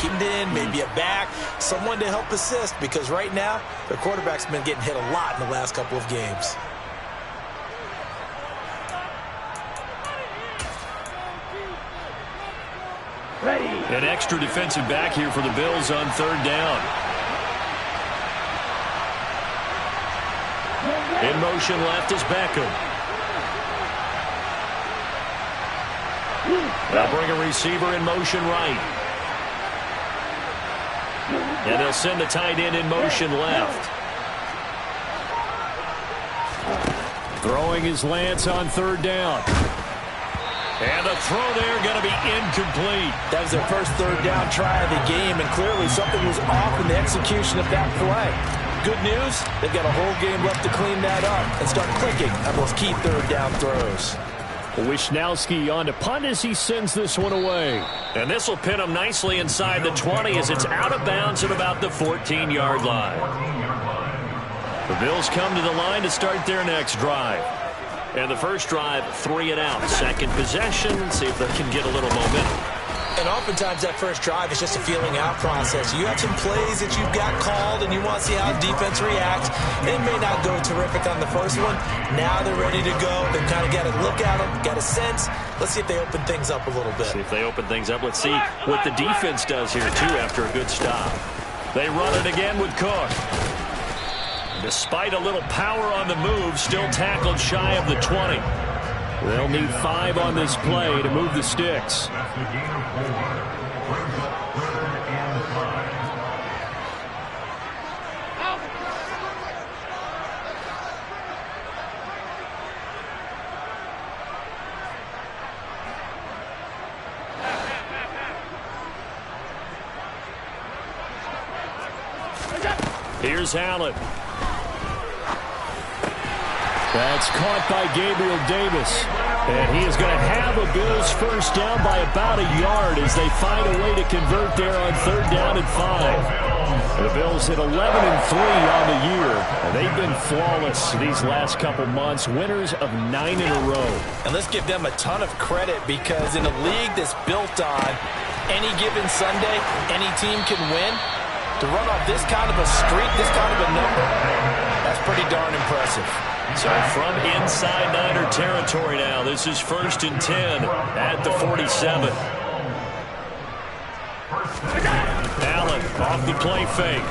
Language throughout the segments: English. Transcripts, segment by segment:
Keep it in, maybe a back, someone to help assist, because right now, their quarterback's been getting hit a lot in the last couple of games. An extra defensive back here for the Bills on third down. In motion left is Beckham. They'll bring a receiver in motion right. And they'll send the tight end in motion left. Throwing is Lance on third down. And the throw there going to be incomplete. That was their first third down try of the game, and clearly something was off in the execution of that play. Good news, they've got a whole game left to clean that up and start clicking on those key third down throws. Wishnowski on to punt as he sends this one away. And this will pin him nicely inside the 20 as it's out of bounds at about the 14-yard line. The Bills come to the line to start their next drive. And the first drive, 3 and out. Second possession, see if they can get a little momentum. And oftentimes that first drive is just a feeling out process. You have some plays that you've got called and you want to see how the defense reacts. It may not go terrific on the first one. Now they're ready to go. They've kind of got to look at them, got a sense. Let's see if they open things up a little bit. See if they open things up. Let's see what the defense does here, too, after a good stop. They run it again with Cook. Despite a little power on the move, still tackled shy of the 20. They'll need 5 on this play to move the sticks. Here's Allen. That's caught by Gabriel Davis. And he is going to have a Bills first down by about a yard as they find a way to convert there on third down and 5. The Bills hit 11-3 on the year. And they've been flawless these last couple months, winners of 9 in a row. And let's give them a ton of credit, because in a league that's built on any given Sunday, any team can win. To run off this kind of a streak, this kind of a number, that's pretty darn impressive. So from inside Niner territory now, this is 1st and 10 at the 47. Allen off the play fake.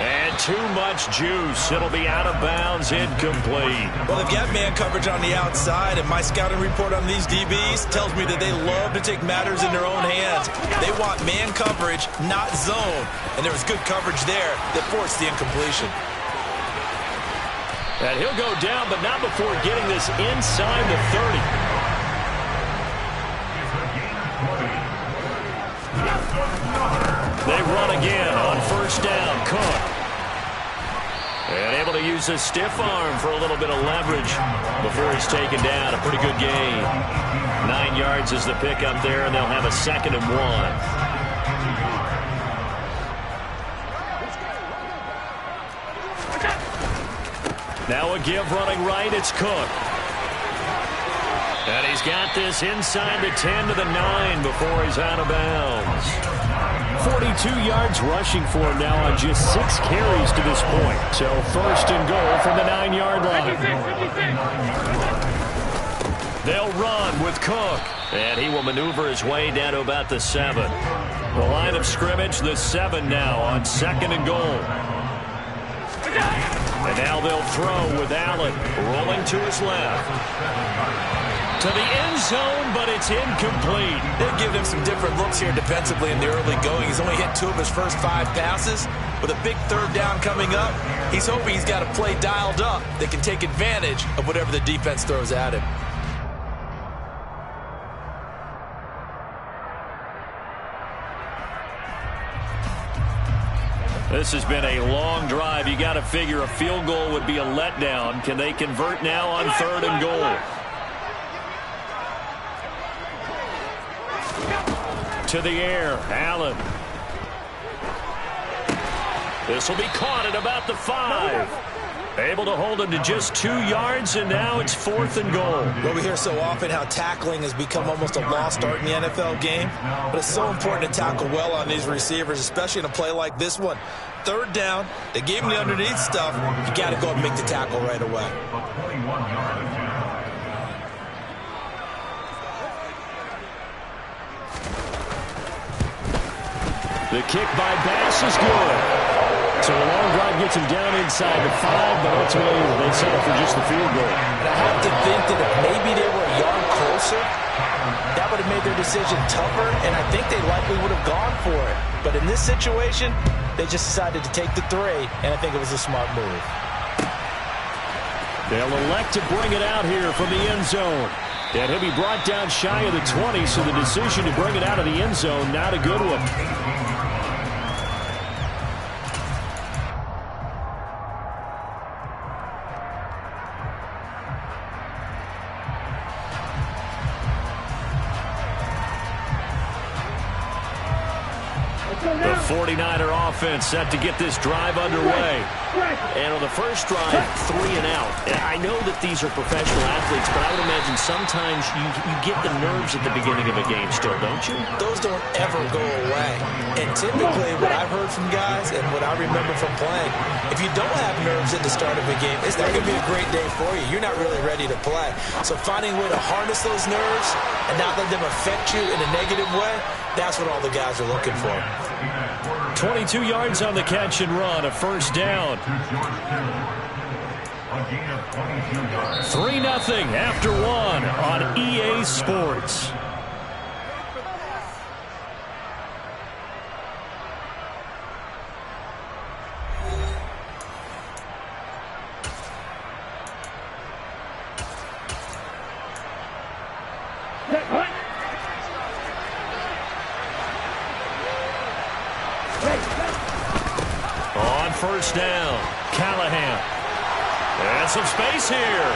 And too much juice. It'll be out of bounds, incomplete. Well, they've got man coverage on the outside, and my scouting report on these DBs tells me that they love to take matters in their own hands. They want man coverage, not zone. And there was good coverage there that forced the incompletion. And he'll go down, but not before getting this inside the 30. They run again on first down. Cook. And able to use his stiff arm for a little bit of leverage before he's taken down. A pretty good gain. 9 yards is the pickup there, and they'll have a 2nd and 1. Now a give running right. It's Cook. And he's got this inside the 10 to the 9 before he's out of bounds. 42 yards rushing for him now on just 6 carries to this point. So 1st and goal from the 9-yard line. They'll run with Cook. And he will maneuver his way down to about the 7. The line of scrimmage, the 7 now on 2nd and goal. And now they'll throw with Allen rolling to his left. To the end zone, but it's incomplete. They've given him some different looks here defensively in the early going. He's only hit 2 of his first 5 passes. With a big third down coming up, he's hoping he's got a play dialed up that can take advantage of whatever the defense throws at him. This has been a long drive. You got to figure a field goal would be a letdown. Can they convert now on 3rd and goal? To the air, Allen. This will be caught at about the 5. Able to hold him to just 2 yards, and now it's 4th and goal. Well, we hear so often how tackling has become almost a lost art in the NFL game, but it's so important to tackle well on these receivers, especially in a play like this one. 3rd down, they gave him the underneath stuff. You got to go and make the tackle right away. The kick by Bass is good. So the long drive gets him down inside the 5, but ultimately they settle for just the field goal. And I have to think that if maybe they were a yard closer, that would have made their decision tougher, and I think they likely would have gone for it. But in this situation, they just decided to take the 3, and I think it was a smart move. They'll elect to bring it out here from the end zone. And he'll be brought down shy of the 20, so the decision to bring it out of the end zone, not a good one. The 49er offense set to get this drive underway. And on the first drive, 3 and out. I know that these are professional athletes, but I would imagine sometimes you get the nerves at the beginning of a game still, don't you? Those don't ever go away. And typically what I've heard from guys and what I remember from playing, if you don't have nerves at the start of a game, it's not going to be a great day for you. You're not really ready to play. So finding a way to harness those nerves and not let them affect you in a negative way, that's what all the guys are looking for. 22 yards on the catch and run, a 1st down. 3-0 after 1 on EA Sports. On 1st down, Callahan. And some space here.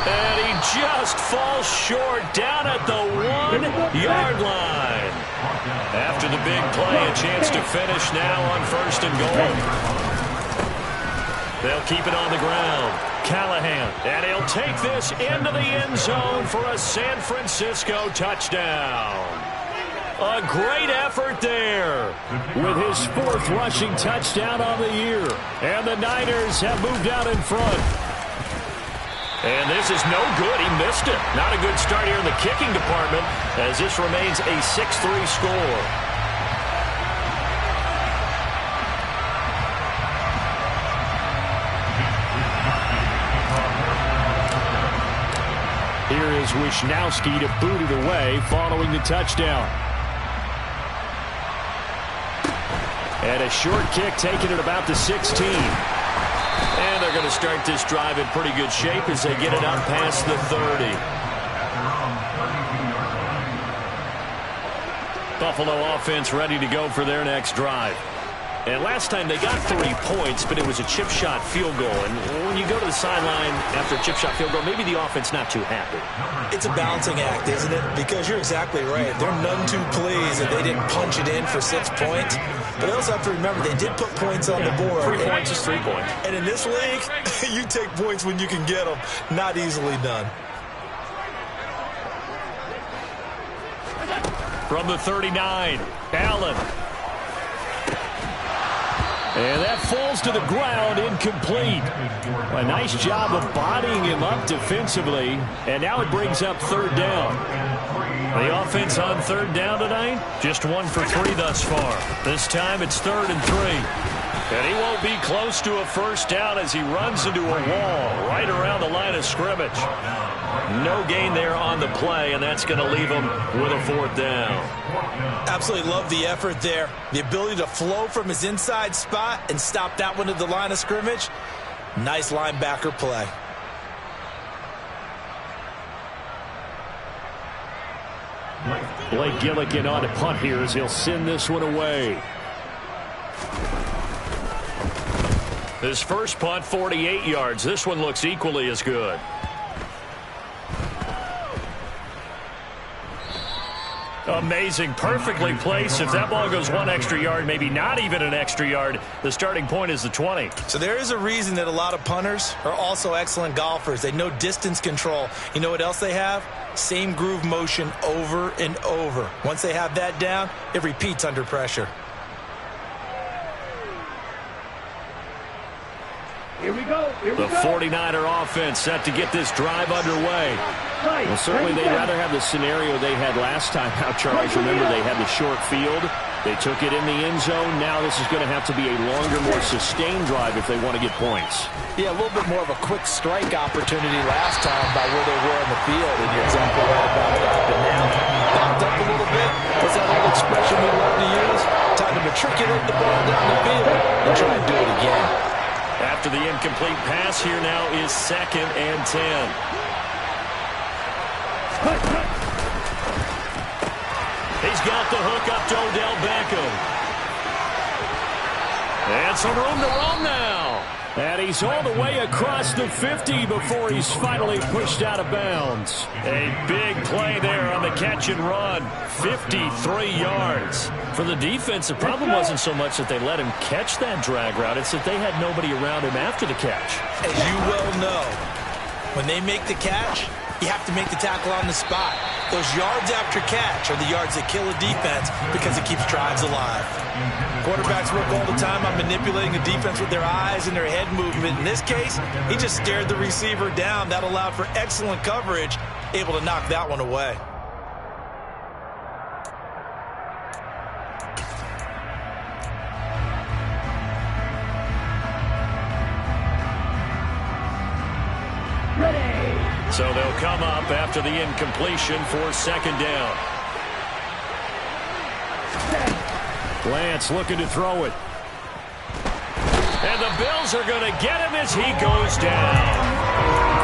And he just falls short down at the 1-yard line. After the big play, a chance to finish now on 1st and goal. They'll keep it on the ground. Callahan, and he'll take this into the end zone for a San Francisco touchdown. A great effort there with his 4th rushing touchdown on the year. And the Niners have moved out in front. And this is no good. He missed it. Not a good start here in the kicking department as this remains a 6-3 score. Here is Wisnowski to boot it away following the touchdown. And a short kick taken at about the 16. And they're going to start this drive in pretty good shape as they get it up past the 30. Buffalo offense ready to go for their next drive. And last time they got 3 points, but it was a chip shot field goal. And when you go to the sideline after a chip shot field goal, maybe the offense not too happy. It's a balancing act, isn't it? Because you're exactly right. They're none too pleased that they didn't punch it in for 6 points. But I also have to remember they did put points on the board. 3 points is 3 points. And in this league, you take points when you can get them. Not easily done. From the 39, Allen. And that falls to the ground, incomplete. A nice job of bodying him up defensively. And now it brings up 3rd down. The offense on 3rd down tonight, just 1 for 3 thus far. This time it's 3rd and 3. And he won't be close to a 1st down as he runs into a wall right around the line of scrimmage. No gain there on the play, and that's going to leave him with a 4th down. Absolutely love the effort there. The ability to flow from his inside spot and stop that one at the line of scrimmage. Nice linebacker play. Blake Gillikin on to punt here as he'll send this one away. His first punt, 48 yards. This one looks equally as good. Amazing. Perfectly placed. If that ball goes one extra yard, maybe not even an extra yard, the starting point is the 20. So there is a reason that a lot of punters are also excellent golfers. They know distance control. You know what else they have? Same groove motion over and over. Once they have that down, it repeats under pressure. Here we go. The 49er offense set to get this drive underway. Well, certainly they'd rather have the scenario they had last time out, Charles. Remember, they had the short field. They took it in the end zone. Now this is going to have to be a longer, more sustained drive if they want to get points. Yeah, a little bit more of a quick strike opportunity last time by where they were in the field, and you're exactly right about that. But now, backed up a little bit. What's that old expression we love to use? Time to matriculate the ball down the field and try and do it again. After the incomplete pass, here now is 2nd and 10. He's got the hook up to Odell Beckham. And some room to run now. And he's all the way across the 50 before he's finally pushed out of bounds. A big play there on the catch and run. 53 yards. For the defense, the problem wasn't so much that they let him catch that drag route. It's that they had nobody around him after the catch. As you well know, when they make the catch, you have to make the tackle on the spot. Those yards after catch are the yards that kill a defense because it keeps drives alive. Quarterbacks work all the time on manipulating the defense with their eyes and their head movement. In this case, he just stared the receiver down. That allowed for excellent coverage, able to knock that one away. So they'll come up after the incompletion for 2nd down. Lance looking to throw it. And the Bills are going to get him as he goes down.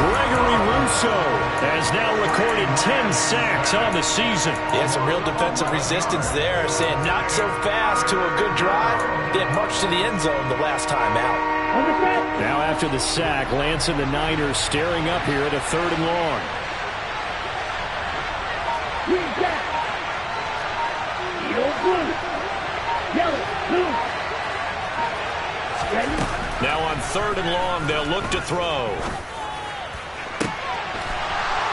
Gregory Rousseau has now recorded 10 sacks on the season. Yeah, some real defensive resistance there, saying not so fast to a good drive. They had marched to the end zone the last time out. Now after the sack, Lance and the Niners staring up here at a 3rd and long. Now on 3rd and long, they'll look to throw.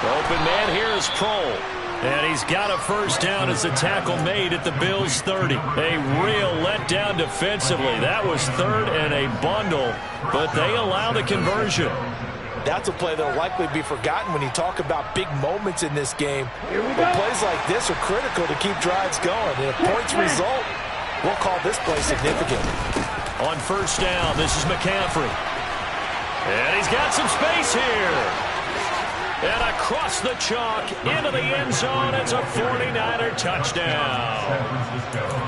The open man here is Prohl. And he's got a 1st down as the tackle made at the Bills' 30. A real letdown defensively. That was 3rd and a bundle, but they allow the conversion. That's a play that will likely be forgotten when you talk about big moments in this game. But plays like this are critical to keep drives going. And if points result, we'll call this play significant. On 1st down, this is McCaffrey. And he's got some space here. And across the chalk, into the end zone, it's a 49er touchdown.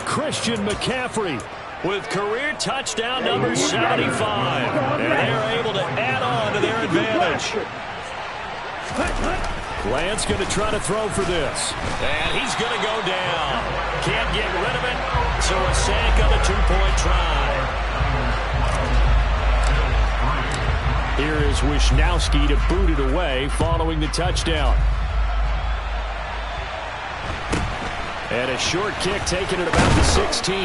Christian McCaffrey with career touchdown number 75. And they're able to add on to their advantage. Lance going to try to throw for this. And he's going to go down. Can't get rid of it, so a sack on the 2-point try. Here is Wisnowski to boot it away following the touchdown. And a short kick taken at about the 16.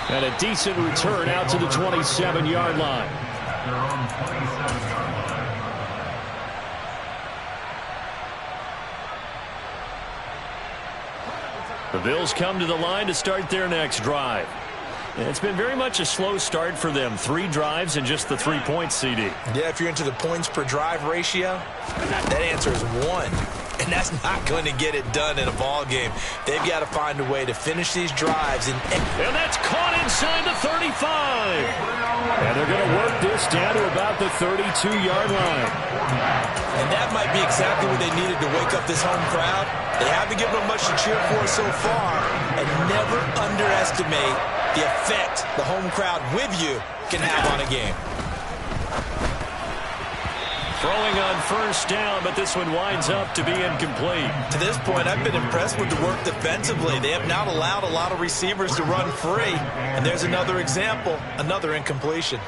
And a decent return out to the 27-yard line. The Bills come to the line to start their next drive. And it's been very much a slow start for them. 3 drives and just the 3 points, CD. Yeah, if you're into the points per drive ratio, that answer is 1. And that's not going to get it done in a ball game. They've got to find a way to finish these drives. And that's caught inside the 35. And they're going to work this down to about the 32-yard line. And that might be exactly what they needed to wake up this home crowd. They haven't given them much to cheer for so far. And never underestimate the effect the home crowd with you can have on a game. Throwing on 1st down, but this one winds up to be incomplete. To this point, I've been impressed with the work defensively. They have not allowed a lot of receivers to run free. And there's another example, another incompletion.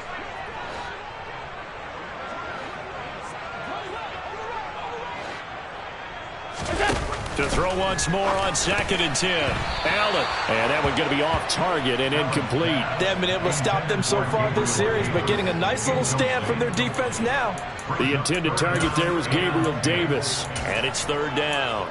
To throw once more on 2nd and 10. Allen. And that one going to be off target and incomplete. They haven't been able to stop them so far this series, but getting a nice little stand from their defense now. The intended target there was Gabriel Davis. And it's 3rd down.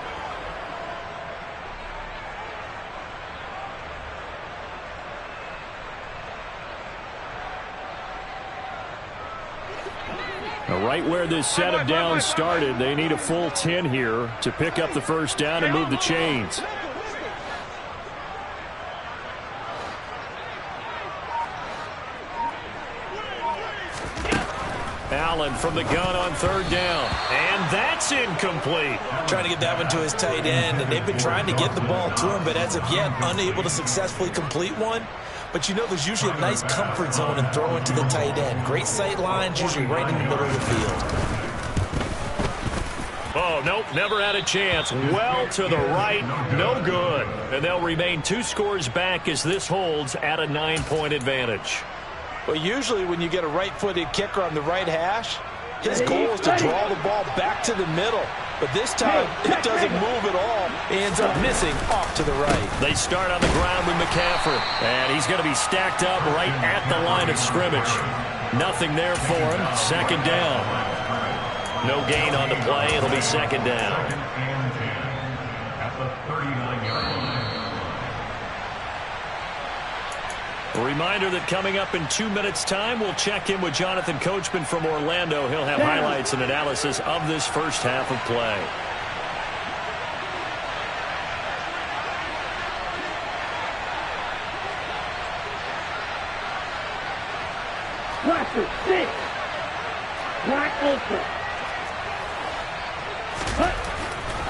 Right where this set of downs started, they need a full 10 here to pick up the 1st down and move the chains. Allen from the gun on 3rd down. And that's incomplete. Trying to get that one to his tight end, and they've been trying to get the ball to him, but as of yet, unable to successfully complete one. But you know there's usually a nice comfort zone in throwing to the tight end. Great sight lines, usually right in the middle of the field. Oh, nope, never had a chance. Well to the right, no good. And they'll remain 2 scores back as this holds at a 9-point advantage. Well, usually when you get a right-footed kicker on the right hash, his goal is to draw the ball back to the middle. But this time, it doesn't move at all. He ends up missing off to the right. They start on the ground with McCaffrey. And he's going to be stacked up right at the line of scrimmage. Nothing there for him. 2nd down. No gain on the play. It'll be 2nd down. A reminder that coming up in 2 minutes' time, we'll check in with Jonathan Coachman from Orlando. He'll have highlights and analysis of this first half of play. Pressure, 6. Black open.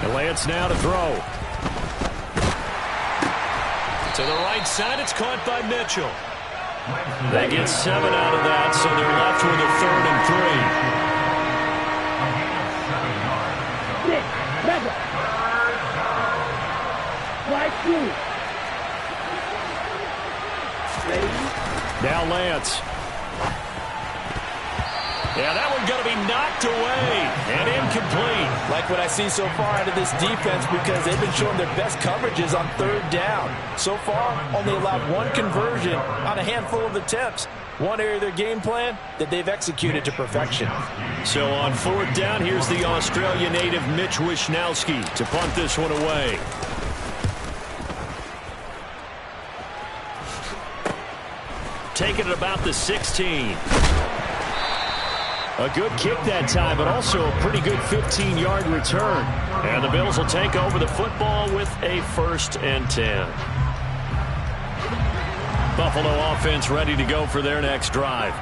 And Lance now to throw. To the right side, it's caught by Mitchell. They get 7 out of that, so they're left with a 3rd and 3. Now Lance. Yeah, that one going to be knocked away and incomplete. Like what I see so far out of this defense because they've been showing their best coverages on 3rd down. So far, only allowed 1 conversion on a handful of attempts. One area of their game plan that they've executed to perfection. So on 4th down, here's the Australia native Mitch Wishnowsky to punt this one away. Taking it about the 16. A good kick that time, but also a pretty good 15-yard return. And the Bills will take over the football with a 1st and 10. Buffalo offense ready to go for their next drive.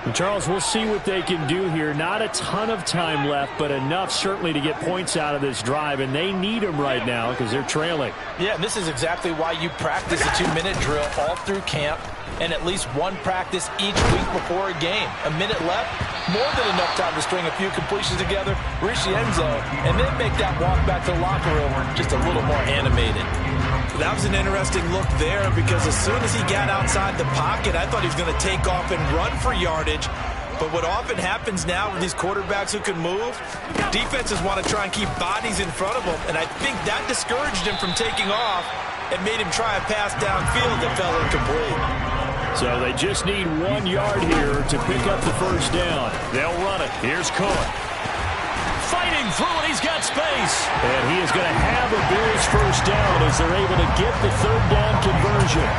And Charles, we'll see what they can do here. Not a ton of time left, but enough certainly to get points out of this drive, and they need them right now because they're trailing. Yeah, and this is exactly why you practice a 2-minute drill all through camp and at least 1 practice each week before a game. A minute left, more than enough time to string a few completions together, reach the end zone, and then make that walk back to the locker room just a little more animated. That was an interesting look there because as soon as he got outside the pocket, I thought he was going to take off and run for yardage. But what often happens now with these quarterbacks who can move, defenses want to try and keep bodies in front of them, and I think that discouraged him from taking off and made him try a pass downfield that fell incomplete. So they just need 1 yard here to pick up the 1st down. They'll run it. Here's Cohen. Fighting through it. He's got space. And he is going to have a Bills 1st down as they're able to get the 3rd down conversion.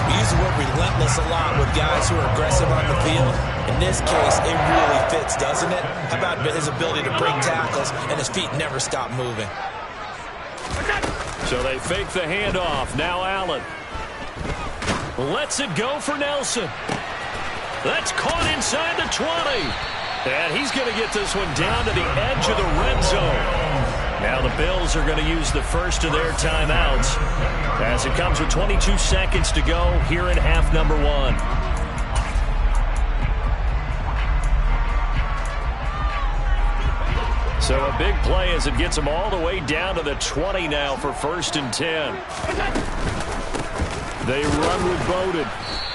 We use the word relentless a lot with guys who are aggressive on the field. In this case, it really fits, doesn't it? How about his ability to break tackles and his feet never stop moving? So they fake the handoff. Now Allen. Lets it go for Nelson. That's caught inside the 20. And he's going to get this one down to the edge of the red zone. Now the Bills are going to use the first of their timeouts as it comes with 22 seconds to go here in half number 1. So a big play as it gets them all the way down to the 20 now for 1st and 10. They run with Bowden.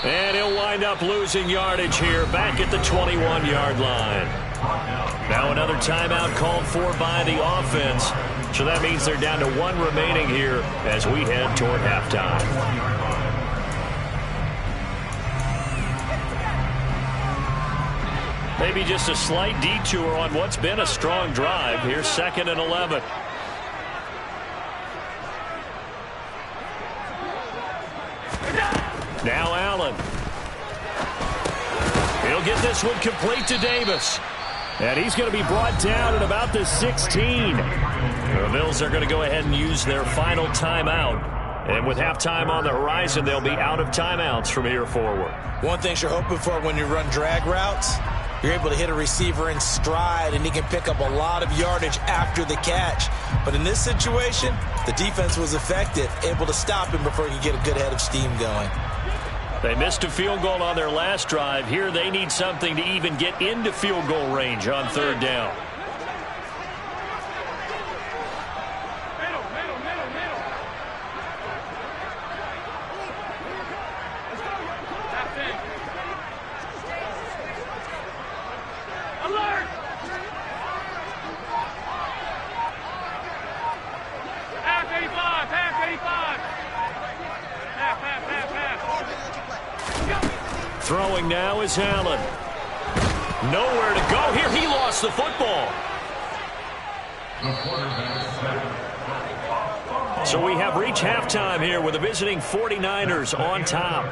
And he'll wind up losing yardage here back at the 21-yard line. Now another timeout called for by the offense. So that means they're down to 1 remaining here as we head toward halftime. Maybe just a slight detour on what's been a strong drive. Here's 2nd and 11. Now Allen. He'll get this one complete to Davis. And he's going to be brought down at about the 16. The Bills are going to go ahead and use their final timeout. And with halftime on the horizon, they'll be out of timeouts from here forward. One thing you're hoping for when you run drag routes, you're able to hit a receiver in stride, and he can pick up a lot of yardage after the catch. But in this situation, the defense was effective, able to stop him before he could get a good head of steam going. They missed a field goal on their last drive. Here they need something to even get into field goal range on 3rd down. Throwing now is Allen. Nowhere to go here. He lost the football. So we have reached halftime here with the visiting 49ers on top.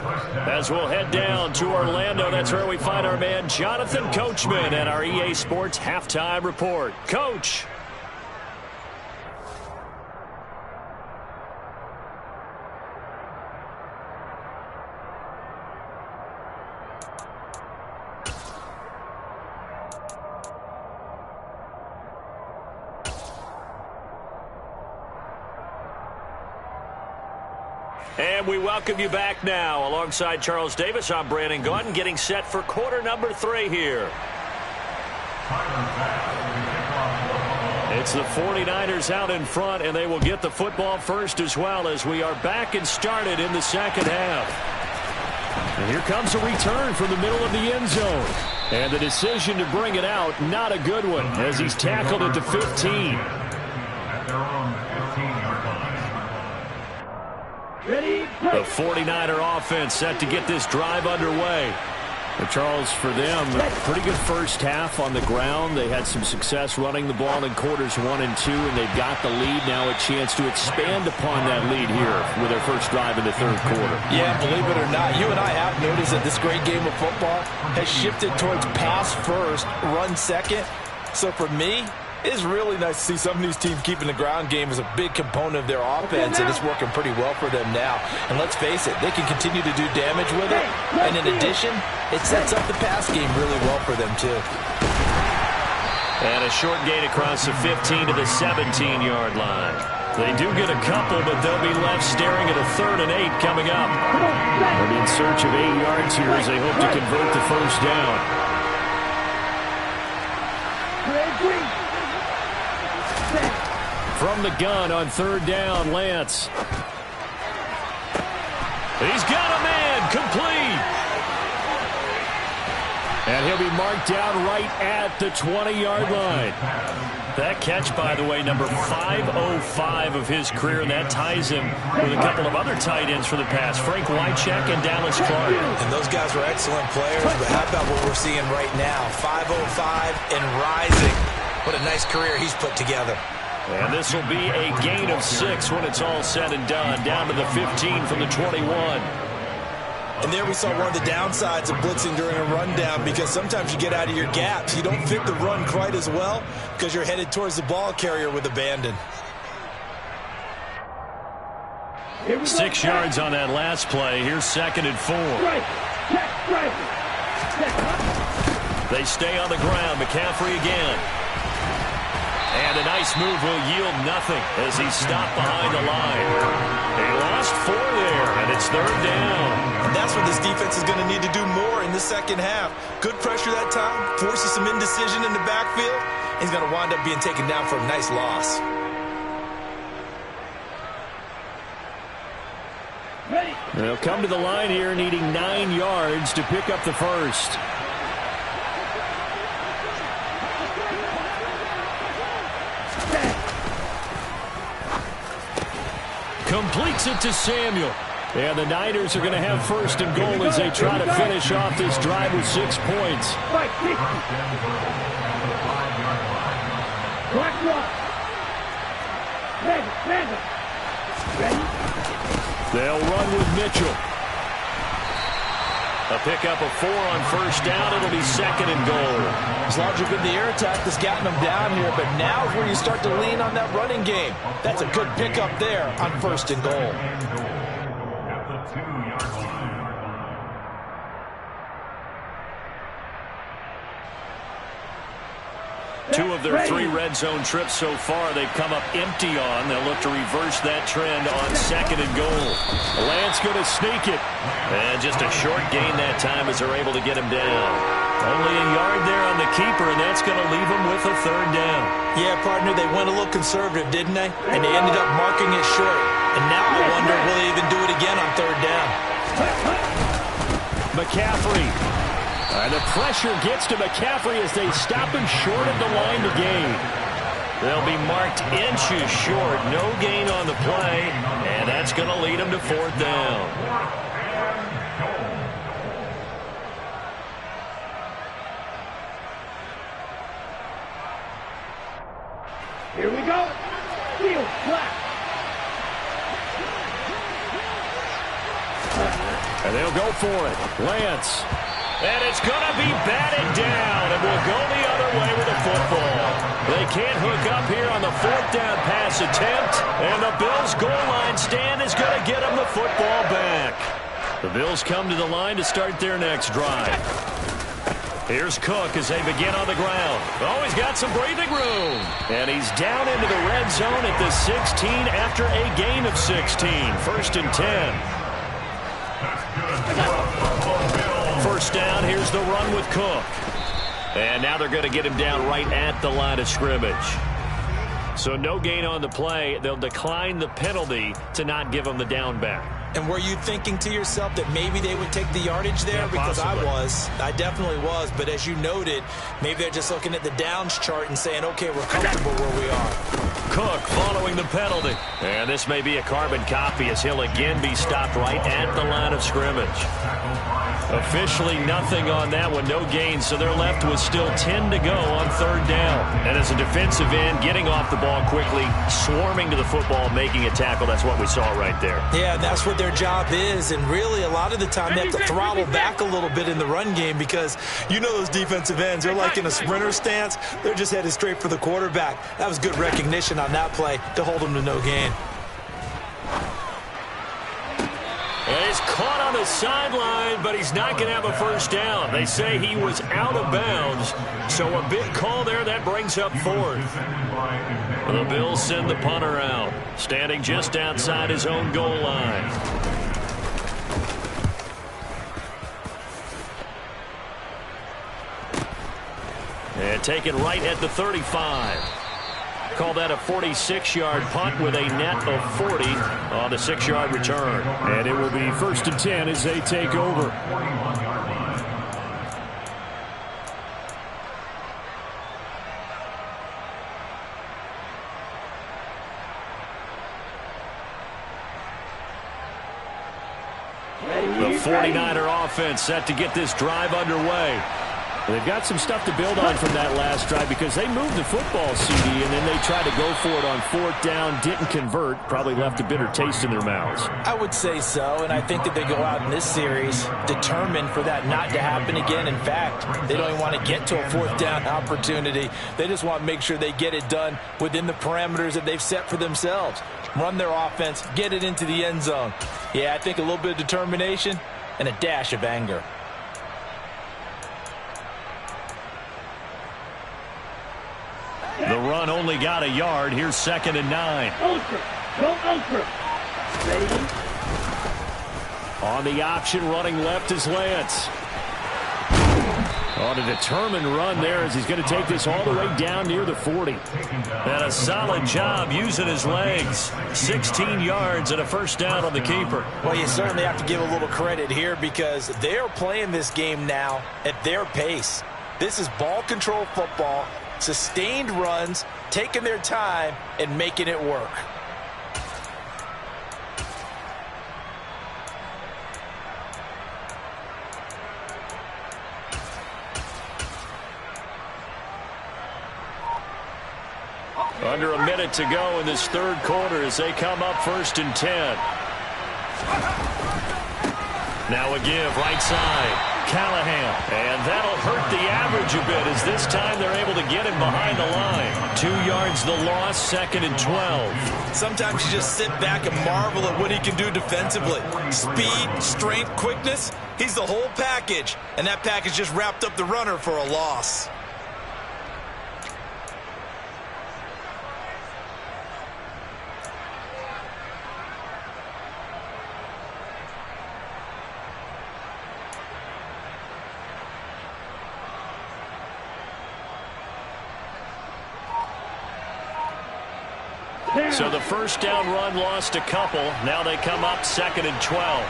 As we'll head down to Orlando, that's where we find our man Jonathan Coachman at our EA Sports Halftime Report. Coach. And we welcome you back now. Alongside Charles Davis, I'm Brandon Gaudin, getting set for quarter number 3 here. It's the 49ers out in front, and they will get the football first as well as we are back and started in the 2nd half. And here comes a return from the middle of the end zone. And the decision to bring it out, not a good one, as he's tackled at the 15. The 49er offense set to get this drive underway. But Charles, for them, a pretty good first half on the ground. They had some success running the ball in quarters 1 and 2, and they've got the lead. Now a chance to expand upon that lead here with their first drive in the 3rd quarter. Yeah, believe it or not, you and I have noticed that this great game of football has shifted towards pass first, run second. So for me, it's really nice to see some of these teams keeping the ground game as a big component of their offense, and it's working pretty well for them now. And let's face it, they can continue to do damage with it. And in addition, it sets up the pass game really well for them, too. And a short gain across the 15 to the 17-yard line. They do get a couple, but they'll be left staring at a 3rd and 8 coming up. They'll be in search of 8 yards here as they hope to convert the first down. From the gun on 3rd down, Lance. He's got a man, complete. And he'll be marked down right at the 20-yard line. That catch, by the way, number 505 of his career, and that ties him with a couple of other tight ends for the pass, Frank Wycheck and Dallas Clark. And those guys were excellent players, but how about what we're seeing right now? 505 and rising. What a nice career he's put together. And this will be a gain of 6 when it's all said and done, down to the 15 from the 21. And there we saw one of the downsides of blitzing during a rundown, because sometimes you get out of your gaps. You don't fit the run quite as well because you're headed towards the ball carrier with abandon. 6 yards on that last play. Here's 2nd and 4. They stay on the ground. McCaffrey again. And a nice move will yield nothing as he's stopped behind the line. They lost 4 there, and it's 3rd down. And that's what this defense is going to need to do more in the 2nd half. Good pressure that time, forces some indecision in the backfield. He's going to wind up being taken down for a nice loss. They'll come to the line here needing 9 yards to pick up the first. Completes it to Samuel. And the Niners are going to have first and goal as they try to finish off this drive with 6 points. They'll run with Mitchell. A pickup of 4 on first down. It'll be second and goal. It's largely been the air attack that's gotten them down here, but now is where you start to lean on that running game. That's a good pickup there on first and goal. Two of their 3 red zone trips so far they've come up empty on. They'll look to reverse that trend on second and goal. Lance going to sneak it. And just a short gain that time as they're able to get him down. Only a yard there on the keeper, and that's going to leave him with a third down. Yeah, partner, they went a little conservative, didn't they? And they ended up marking it short. And now I wonder, will they even do it again on third down? McCaffrey. And the pressure gets to McCaffrey as they stop him short of the line to gain. They'll be marked inches short. No gain on the play. And that's going to lead them to fourth down. Here we go. Field flat. And they'll go for it. Lance. And it's going to be batted down, and will go the other way with the football. They can't hook up here on the fourth down pass attempt, and the Bills' goal line stand is going to get them the football back. The Bills come to the line to start their next drive. Here's Cook as they begin on the ground. Oh, he's got some breathing room. And he's down into the red zone at the 16 after a gain of 16. First and 10. First down, here's the run with Cook. And now they're going to get him down right at the line of scrimmage. So no gain on the play. They'll decline the penalty to not give him the down back. And were you thinking to yourself that maybe they would take the yardage there? Yeah, because possibly. I definitely was. But as you noted, maybe they're just looking at the downs chart and saying, okay, we're comfortable where we are. Cook following the penalty. And this may be a carbon copy as he'll again be stopped right at the line of scrimmage. Officially nothing on that one, no gain, so they're left with still 10 to go on third down. And as a defensive end, getting off the ball quickly, swarming to the football, making a tackle, that's what we saw right there. Yeah, that's what their job is, and really a lot of the time they have to throttle back a little bit in the run game because you know those defensive ends, they're like in a sprinter stance, they're just headed straight for the quarterback. That was good recognition on that play to hold them to no gain. And he's caught on the sideline, but he's not going to have a first down. They say he was out of bounds, so a big call there. That brings up fourth. The Bills send the punter out, standing just outside his own goal line. And taken right at the 35. Call that a 46-yard punt with a net of 40 on the 6-yard return. And it will be first and 10 as they take over. The 49er offense set to get this drive underway. They've got some stuff to build on from that last drive because they moved the football, CD, and then they tried to go for it on fourth down, didn't convert, probably left a bitter taste in their mouths. I would say so, and I think that they go out in this series determined for that not to happen again. In fact, they don't even want to get to a fourth down opportunity. They just want to make sure they get it done within the parameters that they've set for themselves. Run their offense, get it into the end zone. Yeah, I think a little bit of determination and a dash of anger. The run only got a yard. Here's second and 9. Ultra. Go ultra. Ready? On the option, running left is Lance. On a determined run there as he's going to take this all the way down near the 40. And a solid job using his legs. 16 yards and a first down on the keeper. Well, you certainly have to give a little credit here because they're playing this game now at their pace. This is ball control football. Sustained runs, taking their time, and making it work. Under a minute to go in this third quarter as they come up 1st and 10. Now a give right side. Callahan. And that'll hurt the average a bit as this time they're able to get him behind the line. 2 yards the loss, 2nd and 12. Sometimes you just sit back and marvel at what he can do defensively. Speed, strength, quickness. He's the whole package. And that package just wrapped up the runner for a loss. So the first down run lost a couple. Now they come up 2nd and 12.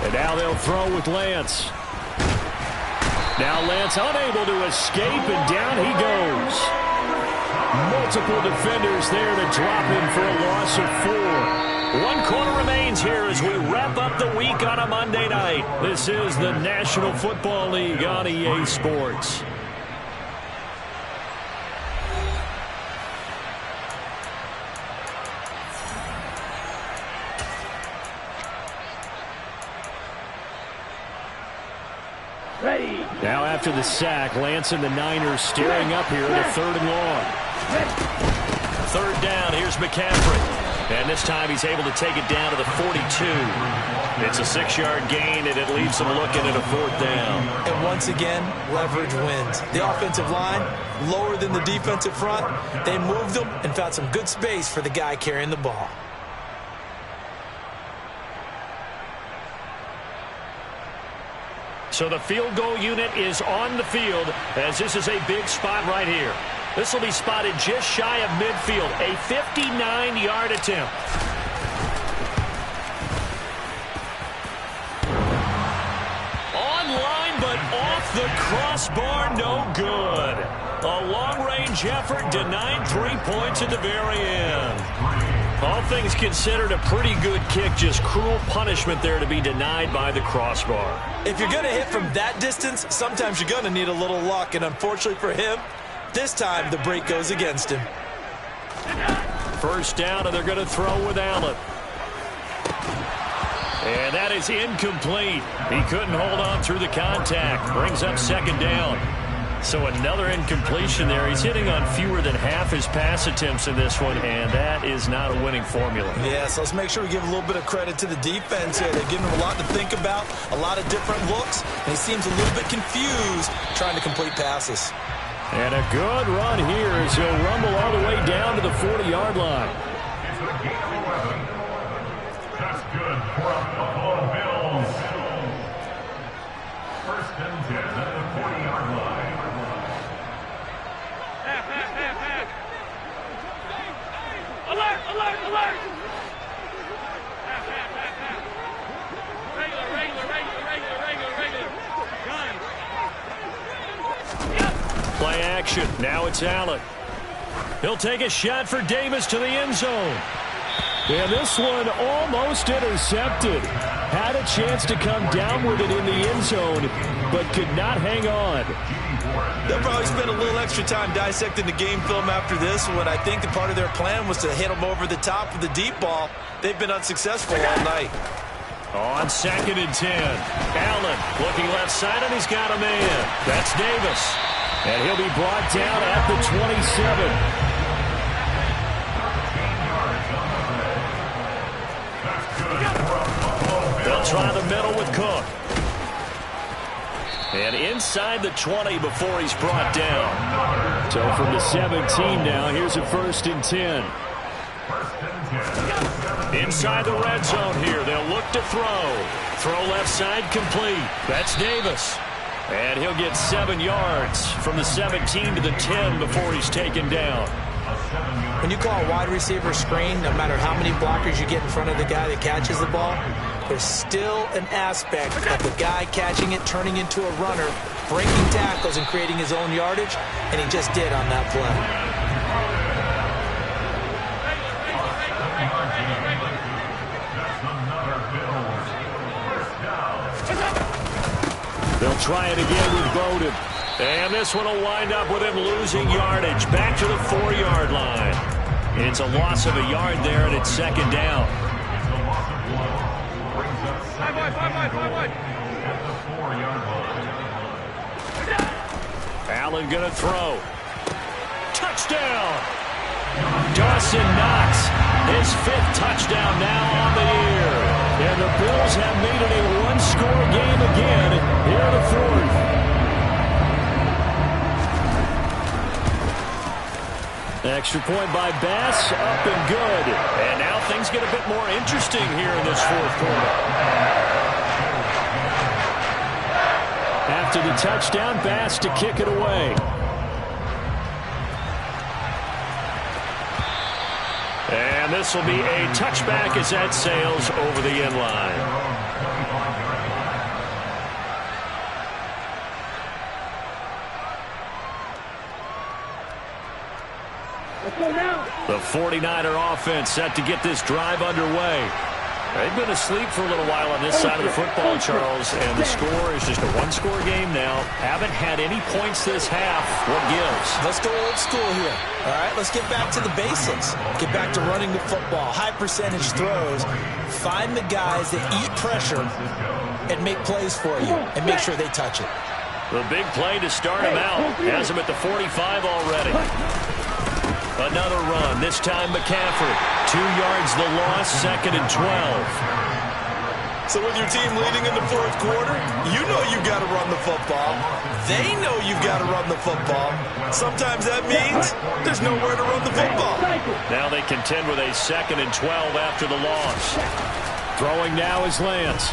And now they'll throw with Lance. Now Lance unable to escape, and down he goes. Multiple defenders there to drop him for a loss of 4. 1 quarter remains here as we wrap up the week on a Monday night. This is the National Football League on EA Sports. Now after the sack, Lance and the Niners staring up here at a 3rd and long. 3rd down, here's McCaffrey. And this time he's able to take it down to the 42. It's a 6-yard gain, and it leaves them looking at a 4th down. And once again, leverage wins. The offensive line, lower than the defensive front. They moved them and found some good space for the guy carrying the ball. So the field goal unit is on the field as this is a big spot right here. This will be spotted just shy of midfield. A 59-yard attempt. Online, but off the crossbar, no good. A long-range effort denied 3 points at the very end. All things considered, a pretty good kick, just cruel punishment there to be denied by the crossbar. If you're going to hit from that distance, sometimes you're going to need a little luck, and unfortunately for him, this time the break goes against him. 1st down, and they're going to throw with Allen. And that is incomplete. He couldn't hold on through the contact. Brings up 2nd down. So another incompletion there. He's hitting on fewer than half his pass attempts in this one, and that is not a winning formula. Yeah, so let's make sure we give a little bit of credit to the defense here. They're giving him a lot to think about, a lot of different looks, and he seems a little bit confused trying to complete passes. And a good run here as he'll rumble all the way down to the 40-yard line. That's good for a Buffalo Bills. 1st and 10 at the 40-yard line. Alert, alert, alert! Regular. Gun. Play action. Now it's Allen. He'll take a shot for Davis to the end zone. And this one almost intercepted. Had a chance to come down with it in the end zone, but could not hang on. They'll probably spend a little extra time dissecting the game film after this one. I think the part of their plan was to hit them over the top of the deep ball. They've been unsuccessful all night. On 2nd and 10. Allen looking left side, and he's got a man. That's Davis. And he'll be brought down at the 27. They'll try the middle with Cook. And inside the 20 before he's brought down. So from the 17 now, here's a 1st and 10. Inside the red zone here, they'll look to throw. Throw left side complete. That's Davis. And he'll get 7 yards from the 17 to the 10 before he's taken down. When you call a wide receiver screen, no matter how many blockers you get in front of the guy that catches the ball, there's still an aspect of the guy catching it, turning into a runner, breaking tackles and creating his own yardage, and he just did on that play. They'll try it again with Bowden. And this one will wind up with him losing yardage back to the 4-yard line. It's a loss of a yard there, and it's second down. Allen going to throw. Touchdown! Dawson Knox, his 5th touchdown now on the year. And the Bills have made it a one-score game again here in the 4th. Extra point by Bass, up and good. And now things get a bit more interesting here in this 4th quarter. After the touchdown, Bass to kick it away. And this will be a touchback as that sails over the end line. The 49er offense set to get this drive underway. They've been asleep for a little while on this side of the football, Charles, and the score is just a one-score game now. Haven't had any points this half. What gives? Let's go old school here. All right, let's get back to the basics. Get back to running the football, high percentage throws. Find the guys that eat pressure and make plays for you and make sure they touch it. The big play to start him out. Has him at the 45 already. Another run, this time McCaffrey. 2 yards the loss, 2nd and 12. So with your team leading in the 4th quarter, you know you've got to run the football. They know you've got to run the football. Sometimes that means there's nowhere to run the football. Now they contend with a 2nd and 12 after the loss. Throwing now is Lance.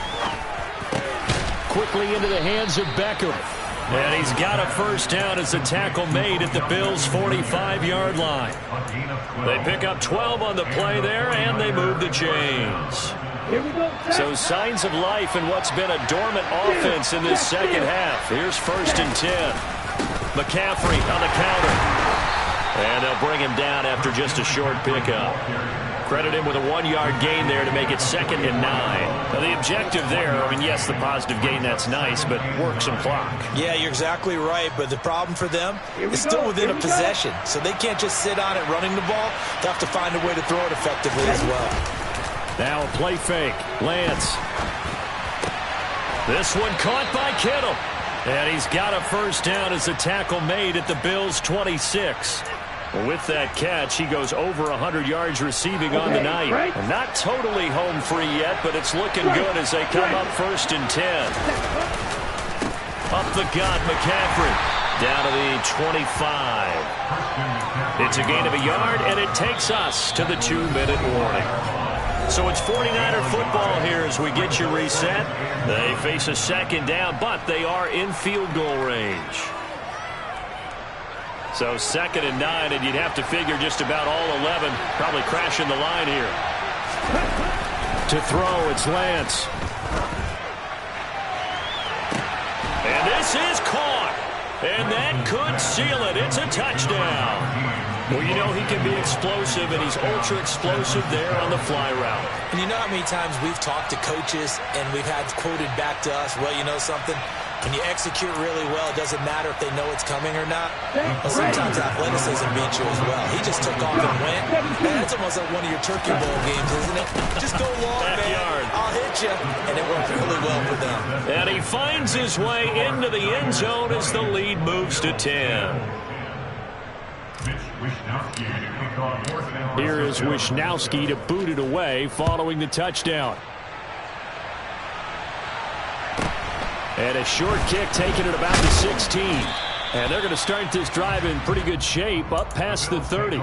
Quickly into the hands of Beckham. And he's got a first down as the tackle made at the Bills' 45-yard line. They pick up 12 on the play there, and they move the chains. So signs of life in what's been a dormant offense in this second half. Here's 1st and 10. McCaffrey on the counter. And they'll bring him down after just a short pickup. Credit him with a 1-yard gain there to make it 2nd and 9. Now the objective there, I mean, yes, the positive gain, that's nice, but work some clock. Yeah, you're exactly right, but the problem for them is still within a possession, so they can't just sit on it running the ball. They have to find a way to throw it effectively as well. Now a play fake. Lance. This one caught by Kittle. And he's got a first down as the tackle made at the Bills' 26. With that catch, he goes over 100 yards receiving on the night. Not totally home free yet, but it's looking good as they come up 1st and 10. Up the gut, McCaffrey. Down to the 25. It's a gain of a yard, and it takes us to the 2-minute warning. So it's 49er football here as we get you reset. They face a 2nd down, but they are in field goal range. So 2nd and 9, and you'd have to figure just about all 11 probably crashing the line here. To throw, it's Lance. And this is caught. And that could seal it. It's a touchdown. Well, you know he can be explosive, and he's ultra-explosive there on the fly route. And you know how many times we've talked to coaches, and we've had quoted back to us, well, you know something? When you execute really well, it doesn't matter if they know it's coming or not. Well, sometimes athleticism beats you as well. He just took off and went. Man, that's almost like one of your Turkey Bowl games, isn't it? Just go long, man. I'll hit you. And it worked really well for them. And he finds his way into the end zone as the lead moves to 10. Here is Wishnowski to boot it away following the touchdown. And a short kick taken at about the 16. And they're going to start this drive in pretty good shape up past the 30.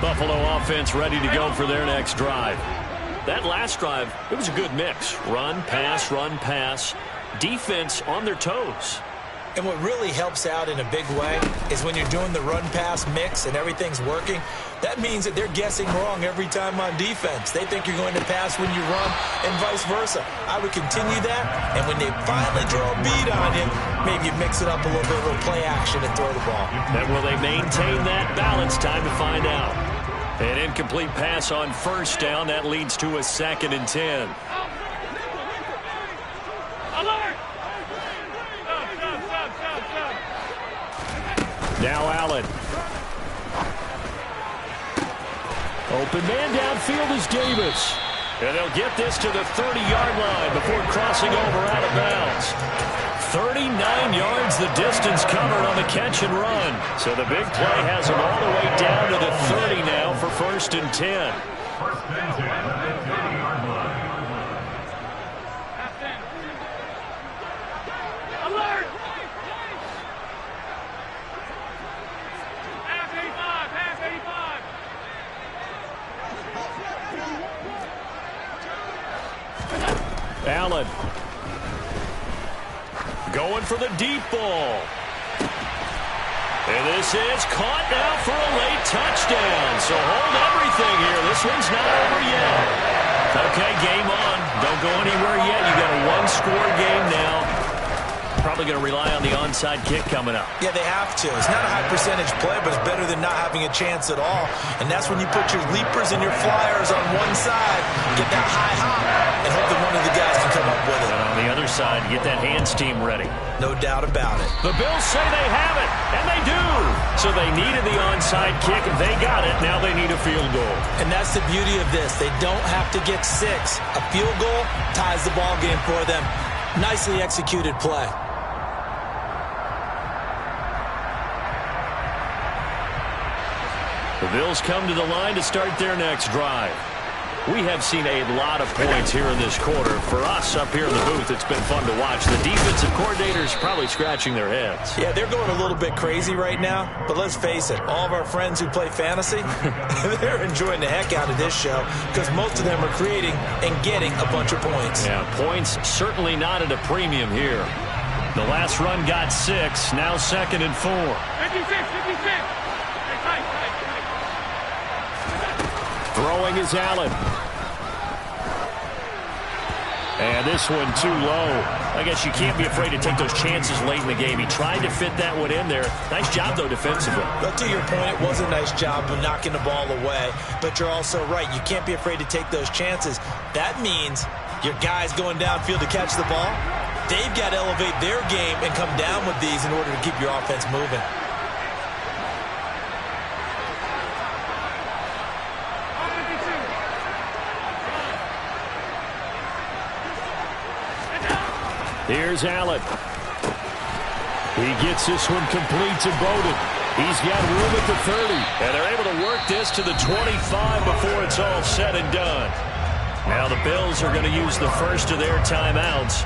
Buffalo offense ready to go for their next drive. That last drive, it was a good mix. Run, pass, defense on their toes. And what really helps out in a big way is when you're doing the run-pass mix and everything's working, that means that they're guessing wrong every time on defense. They think you're going to pass when you run and vice versa. I would continue that, and when they finally draw a beat on you, maybe you mix it up a little bit, a little play action and throw the ball. And will they maintain that balance? Time to find out. An incomplete pass on first down. That leads to a 2nd and 10. Alert! Stop. Now Allen. Open man downfield is Davis. And they'll get this to the 30-yard line before crossing over out of bounds. 39 yards the distance covered on the catch and run. So the big play has them all the way down to the 30 now for 1st and 10. First and 10 at the 30-yard line. Alert! Half 85, half 85. Allen. Going for the deep ball. And this is caught now for a late touchdown. So hold everything here. This one's not over yet. Okay, game on. Don't go anywhere yet. You got a one-score game now. Probably going to rely on the onside kick coming up. Yeah, they have to. It's not a high percentage play, but it's better than not having a chance at all. And that's when you put your leapers and your flyers on one side, get that high hop, and hope that one of the guys can come up with it. And on the other side, get that hands team ready. No doubt about it. The Bills say they have it, and they do. So they needed the onside kick. They got it. Now they need a field goal. And that's the beauty of this. They don't have to get 6. A field goal ties the ball game for them. Nicely executed play. The Bills come to the line to start their next drive. We have seen a lot of points here in this quarter. For us up here in the booth, it's been fun to watch. The defensive coordinators probably scratching their heads. Yeah, they're going a little bit crazy right now. But let's face it, all of our friends who play fantasy, they're enjoying the heck out of this show because most of them are creating and getting a bunch of points. Yeah, points certainly not at a premium here. The last run got 6. Now 2nd and 4. 56, 56. Hey, tight. Throwing is Allen. And this one too low. I guess you can't be afraid to take those chances late in the game. He tried to fit that one in there. Nice job, though, defensively. But to your point, it was a nice job of knocking the ball away. But you're also right. You can't be afraid to take those chances. That means your guys going downfield to catch the ball, they've got to elevate their game and come down with these in order to keep your offense moving. Here's Allen. He gets this one complete to Bowden. He's got room at the 30. And they're able to work this to the 25 before it's all said and done. Now the Bills are going to use the first of their timeouts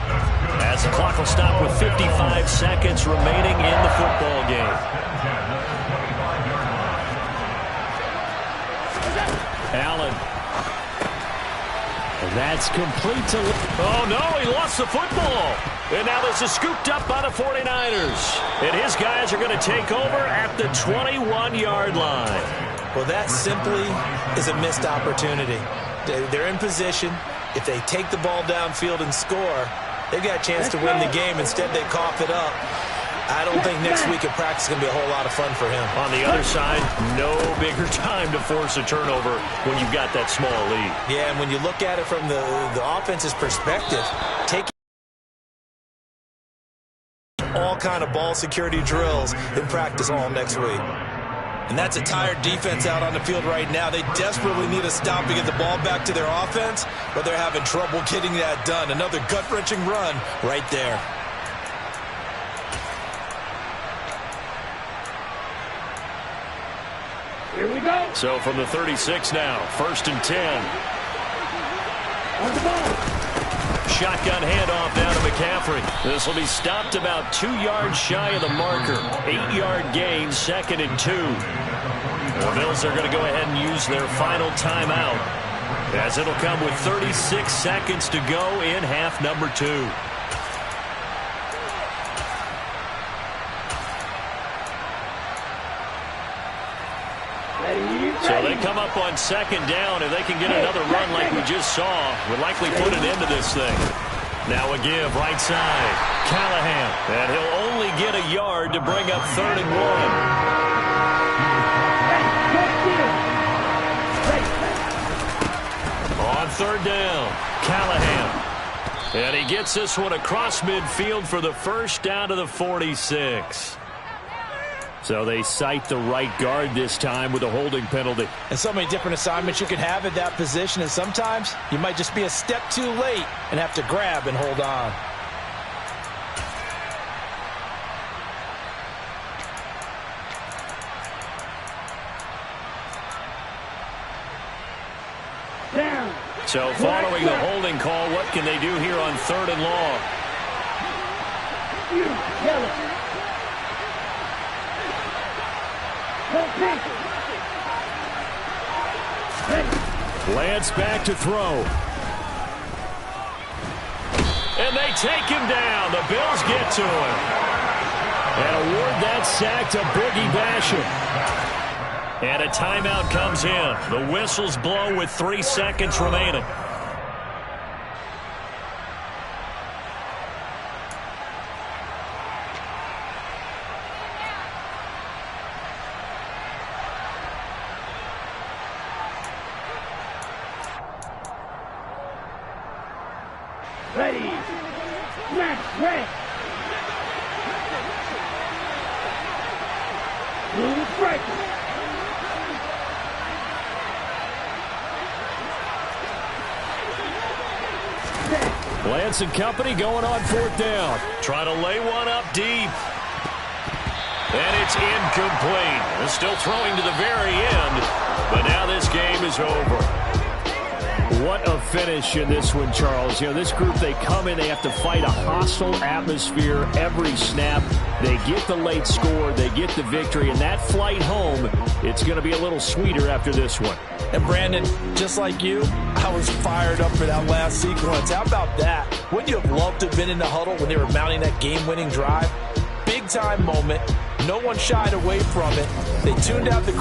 as the clock will stop with 55 seconds remaining in the football game. Allen. And that's complete to... Oh, no, he lost the football. And now this is scooped up by the 49ers. And his guys are going to take over at the 21-yard line. Well, that simply is a missed opportunity. They're in position. If they take the ball downfield and score, they've got a chance to win the game. Instead, they cough it up. I don't think next week at practice is going to be a whole lot of fun for him. On the other side, no bigger time to force a turnover when you've got that small lead. Yeah, and when you look at it from the offense's perspective, take all kind of ball security drills in practice all next week. And that's a tired defense out on the field right now. They desperately need a stop to get the ball back to their offense, but they're having trouble getting that done. Another gut-wrenching run right there. Here we go. So from the 36 now, 1st and 10. On the ball. Shotgun handoff down to McCaffrey. This will be stopped about 2 yards shy of the marker. 8-yard gain, 2nd and 2. The Bills are going to go ahead and use their final timeout, as it'll come with 36 seconds to go in half number 2. So they come up on 2nd down. If they can get another run like we just saw, would likely put an end to this thing. Now a give right side. Callahan. And he'll only get a yard to bring up 3rd and 1. third down. Callahan. And he gets this one across midfield for the first down to the 46. So they cite the right guard this time with a holding penalty. And so many different assignments you can have at that position, and sometimes you might just be a step too late and have to grab and hold on. Down. So following the holding call, what can they do here on 3rd and long? Yellow. Lance back to throw. And they take him down. The Bills get to him. And award that sack to Boogie Basham. And a timeout comes in. The whistles blow with 3 seconds remaining. Ready. Match red. Blue striker. Lance and company going on 4th down. Trying to lay one up deep. And it's incomplete. They're still throwing to the very end. But now this game is over. What a finish in this one, Charles. You know, this group, they come in, they have to fight a hostile atmosphere every snap. They get the late score, they get the victory, and that flight home, it's going to be a little sweeter after this one. And Brandon, just like you, I was fired up for that last sequence. How about that? Wouldn't you have loved to have been in the huddle when they were mounting that game-winning drive? Big-time moment. No one shied away from it. They tuned out the